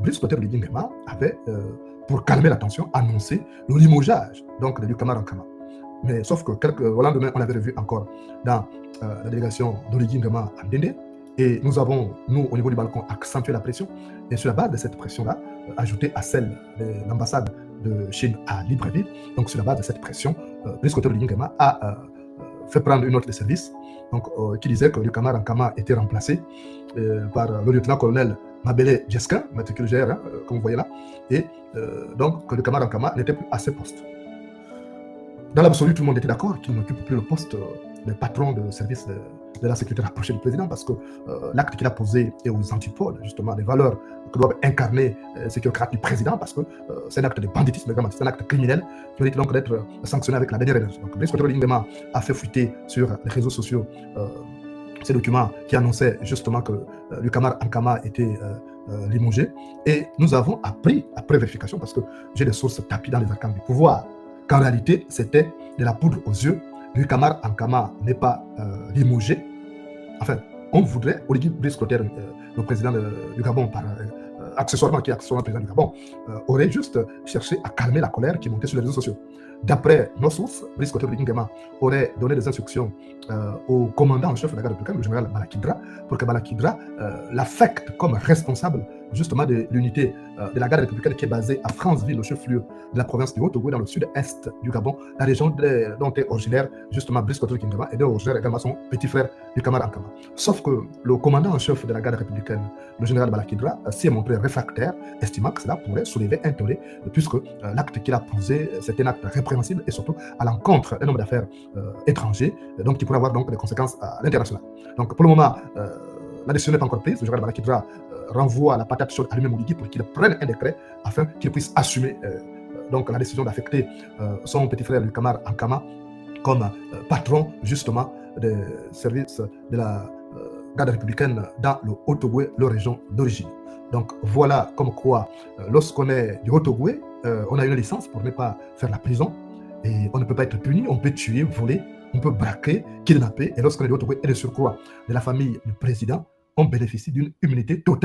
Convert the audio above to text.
Brice Clotaire Nguema avait, pour calmer la tension, annoncé le limogeage donc, de Lucamar Ankama. Mais sauf que au lendemain, on l'avait revu encore dans la délégation d'Oligui Nguema à Ndende. Et nous avons, nous, au niveau du balcon, accentué la pression. Et sur la base de cette pression-là, ajoutée à celle de l'ambassade de Chine à Libreville, donc sur la base de cette pression, Brice Clotaire Nguema a fait prendre une note de service donc, qui disait que Lucamar Ankama était remplacé par le lieutenant-colonel Mabele Djeskin, matricule GR, comme vous voyez là, et donc que Lucamar Ankama n'était plus à ce poste. Dans l'absolu, tout le monde était d'accord qu'il n'occupe plus le poste de patron de service de la sécurité rapprochée du président parce que l'acte qu'il a posé est aux antipodes, justement, des valeurs que doivent incarner ce qui est au caractère du président parce que c'est un acte de banditisme, c'est un acte criminel qui mérite donc d'être sanctionné avec la dernière énergie. Donc, Brice Clotaire Nguema a fait fuiter sur les réseaux sociaux ces documents qui annonçaient justement que Lucamar Ankama était limogé. Et nous avons appris, après vérification, parce que j'ai des sources tapies dans les arcanes du pouvoir, qu'en réalité, c'était de la poudre aux yeux. Lucamar Ankama n'est pas limogé. Enfin, on voudrait, Oligui Brice Clotaire, le président du Gabon, accessoirement, qui est accessoirement président du Gabon, aurait juste cherché à calmer la colère qui montait sur les réseaux sociaux. D'après nos sources, Brice Clotaire Nguema aurait donné des instructions au commandant en chef de la garde républicaine, le général Balakidra, pour que Balakidra l'affecte comme responsable justement de l'unité de la garde républicaine qui est basée à Franceville, le chef-lieu de la province du Haut-Ogooué, dans le sud-est du Gabon, la région dont est originaire justement Brice Clotaire Nguema et dont est originaire également son petit frère Lucamar Ankama. Sauf que le commandant en chef de la garde républicaine, le général Balakidra, s'est montré réfractaire, estimant que cela pourrait soulever un tollé, puisque l'acte qu'il a posé, c'est un acte répréhensible et surtout à l'encontre d'un homme d'affaires étranger, donc qui pourrait avoir donc des conséquences à l'international. Donc pour le moment, la décision n'est pas encore prise. Le général Balakidra renvoie la patate chaude à lui-même Oligui pour qu'il prenne un décret afin qu'il puisse assumer donc la décision d'affecter son petit frère Lucamar Ankama comme patron justement des services de la garde républicaine dans le Haut-Ogooué, leur région d'origine. Donc voilà comme quoi, lorsqu'on est du Haut-Ogooué, on a une licence pour ne pas faire la prison et on ne peut pas être puni, on peut tuer, voler, on peut braquer, kidnapper, et lorsqu'on est du Haut-Ogooué et de surcroît de la famille du président, on bénéficie d'une immunité totale.